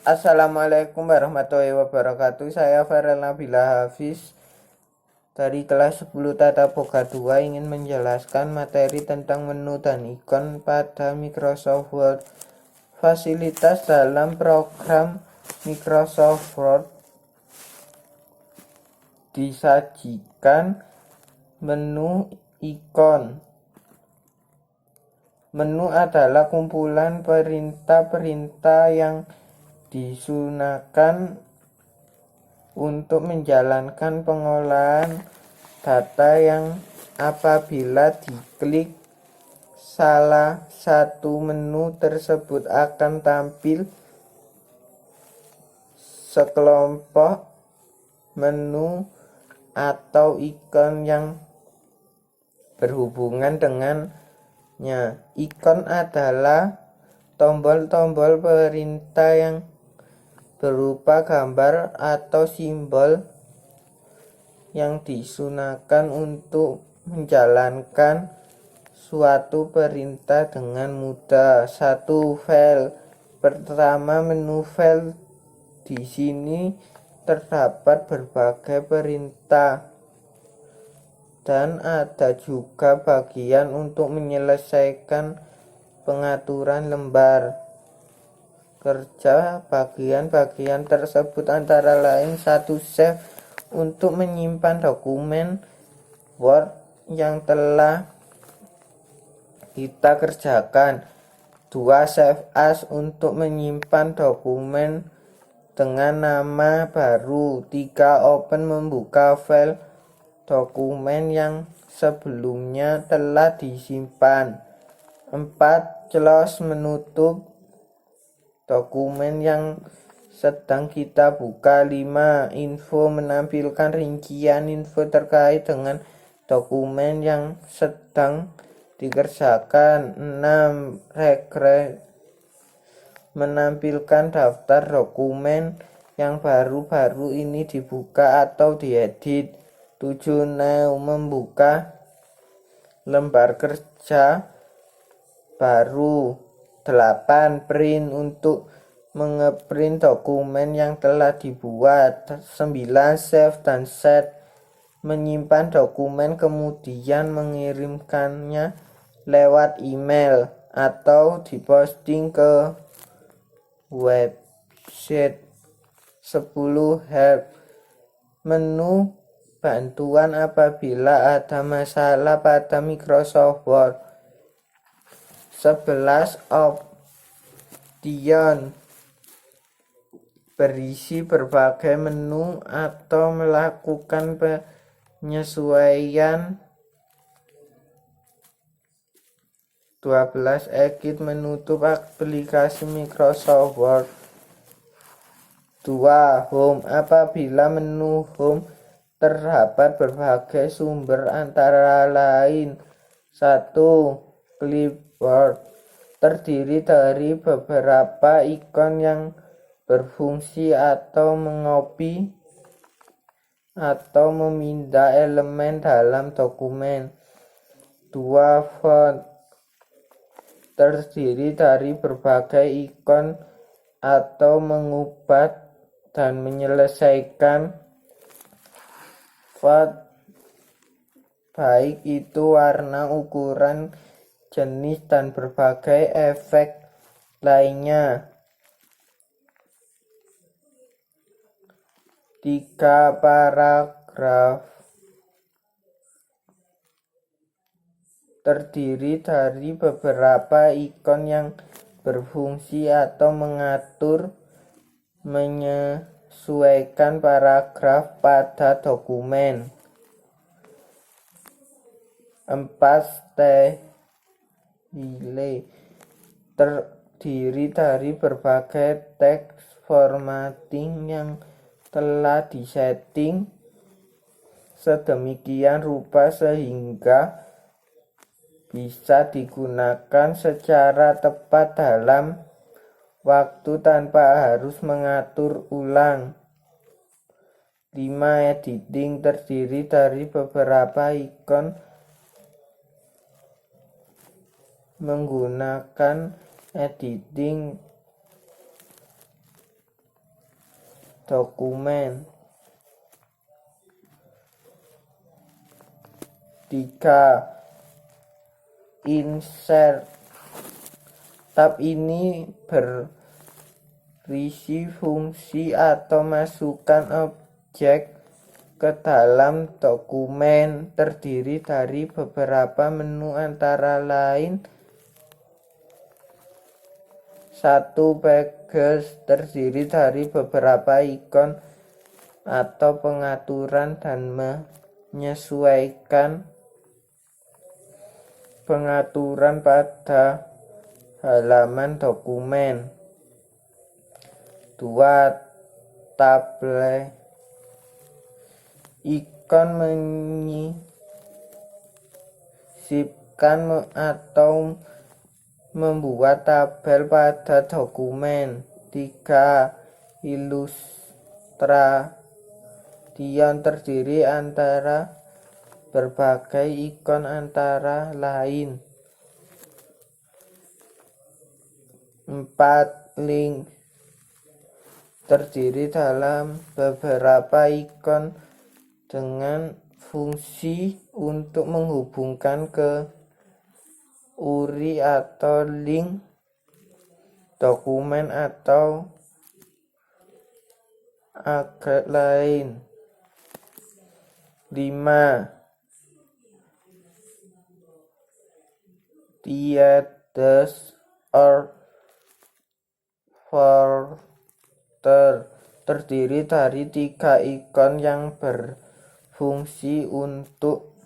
Assalamualaikum warahmatullahi wabarakatuh. Saya Farel Nabila Hafiz dari kelas 10 Tata Boga 2 ingin menjelaskan materi tentang menu dan ikon pada Microsoft Word. Fasilitas dalam program Microsoft Word disajikan menu ikon. Menu adalah kumpulan perintah-perintah yang digunakan untuk menjalankan pengolahan data yang apabila diklik salah satu menu tersebut akan tampil sekelompok menu atau ikon yang berhubungan dengannya. Ikon adalah tombol-tombol perintah yang berupa gambar atau simbol yang digunakan untuk menjalankan suatu perintah dengan mudah. Satu file. Pertama, menu file. Di sini terdapat berbagai perintah dan ada juga bagian untuk menyelesaikan pengaturan lembar kerja. Bagian-bagian tersebut antara lain: satu, save untuk menyimpan dokumen Word yang telah kita kerjakan. 2, save as untuk menyimpan dokumen dengan nama baru. 3, open membuka file dokumen yang sebelumnya telah disimpan. 4, close menutup dokumen yang sedang kita buka. 5, info menampilkan rincian info terkait dengan dokumen yang sedang dikerjakan. 6, regret menampilkan daftar dokumen yang baru-baru ini dibuka atau diedit. 7, new membuka lembar kerja baru. 8, print untuk mengeprint dokumen yang telah dibuat. 9, save dan set menyimpan dokumen kemudian mengirimkannya lewat email atau diposting ke website. 10, help menu bantuan apabila ada masalah pada Microsoft Word. 11, option berisi berbagai menu atau melakukan penyesuaian. 12, exit menutup aplikasi Microsoft Word. 2, home apabila menu home terdapat berbagai sumber antara lain. 1, clipboard terdiri dari beberapa ikon yang berfungsi atau mengopi atau memindah elemen dalam dokumen. 2, font terdiri dari berbagai ikon atau mengubah dan menyelesaikan font, baik itu warna, ukuran, jenis, dan berbagai efek lainnya. 3, paragraf terdiri dari beberapa ikon yang berfungsi atau mengatur menyesuaikan paragraf pada dokumen. 4, style terdiri dari berbagai teks formatting yang telah disetting sedemikian rupa sehingga bisa digunakan secara tepat dalam waktu tanpa harus mengatur ulang. 5, editing terdiri dari beberapa ikon menggunakan editing dokumen. 3. Insert. Tab ini berisi fungsi atau masukan objek ke dalam dokumen, terdiri dari beberapa menu antara lain. 1. Pages, terdiri dari beberapa ikon atau pengaturan dan menyesuaikan pengaturan pada halaman dokumen. 2. Tabel, ikon menyisipkan atau membuat tabel pada dokumen. 3. Illustration, terdiri antara berbagai ikon antara lain. 4. Link, terdiri dalam beberapa ikon dengan fungsi untuk menghubungkan ke URI atau link dokumen atau agregat lain. 5. Themes or folder, terdiri dari 3 ikon yang berfungsi untuk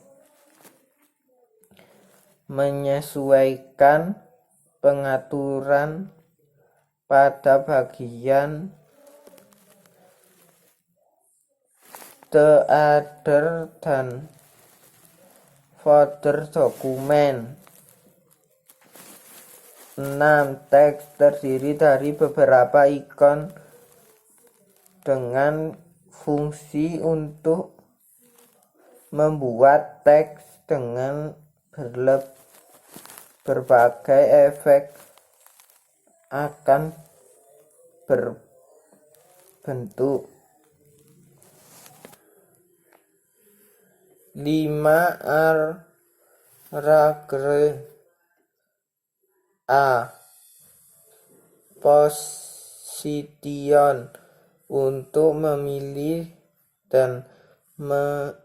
menyesuaikan pengaturan pada bagian header dan footer dokumen. 6. Teks, terdiri dari beberapa ikon dengan fungsi untuk membuat teks dengan berbagai efek akan berbentuk. 5. Arrange. A. Position, untuk memilih dan menentukan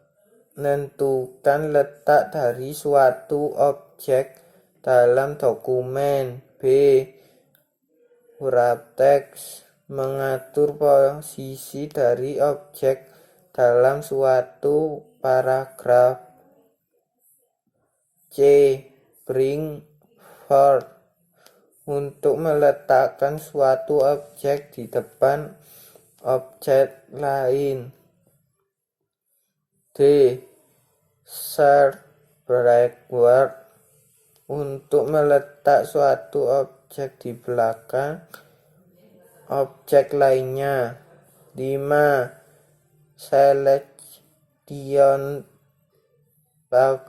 letak dari suatu objek dalam dokumen. B. Wrap text, mengatur posisi dari objek dalam suatu paragraf. C. Bring forward, untuk meletakkan suatu objek di depan objek lain. D. Insert backward, untuk meletak suatu objek di belakang objek lainnya. 5. Selection bar,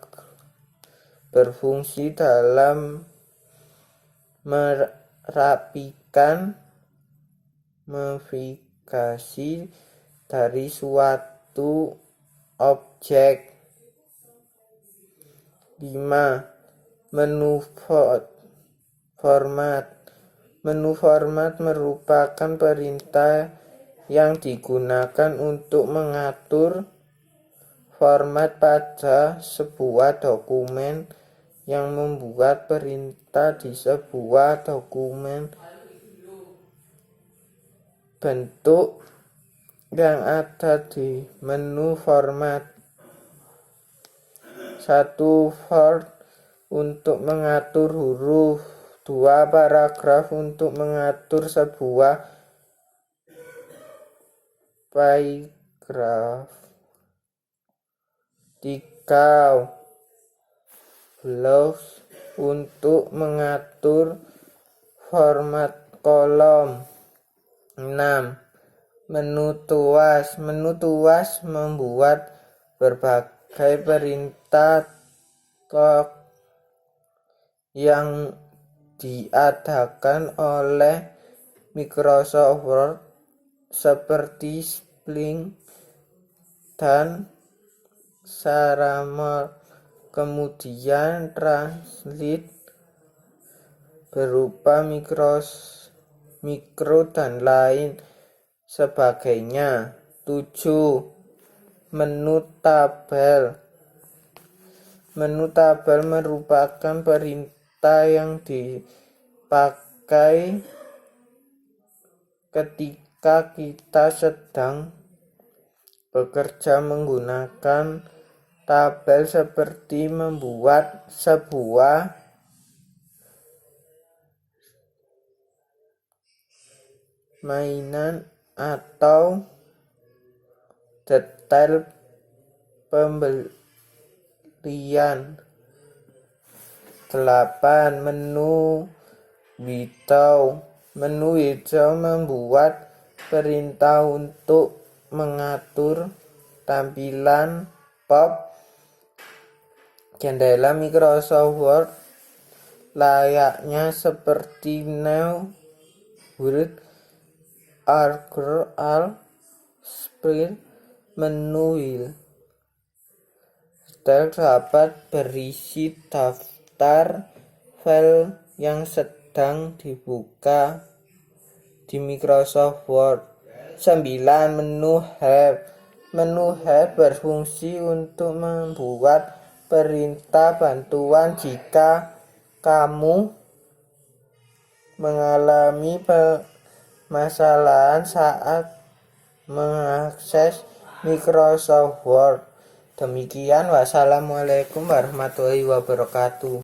berfungsi dalam merapikan navigasi dari suatu objek. 5. Menu format. Menu format merupakan perintah yang digunakan untuk mengatur format pada sebuah dokumen, yang membuat perintah di sebuah dokumen bentuk yang ada di menu format. 1. Font, untuk mengatur huruf. 2. Paragraf, untuk mengatur sebuah paragraf. 3. Block, untuk mengatur format kolom. 6. Menu tuas. Menu tuas membuat berbagai perintah yang diadakan oleh Microsoft Word seperti Splink dan Saramol. Kemudian Translate berupa mikro dan lain sebagainya. 7. Menu tabel. Menu tabel merupakan perintah yang dipakai ketika kita sedang bekerja menggunakan tabel, seperti membuat sebuah mainan atau detail pembelian. 8. Menu hijau. Menu hijau membuat perintah untuk mengatur tampilan pop jendela Microsoft Word layaknya seperti New, Word, Arc, Alt, Spread. Menu detail dapat berisi daftar file yang sedang dibuka di Microsoft Word. 9. Menu help. Menu help berfungsi untuk membuat perintah bantuan jika kamu mengalami permasalahan saat mengakses Microsoft Word. Demikian, wassalamualaikum warahmatullahi wabarakatuh.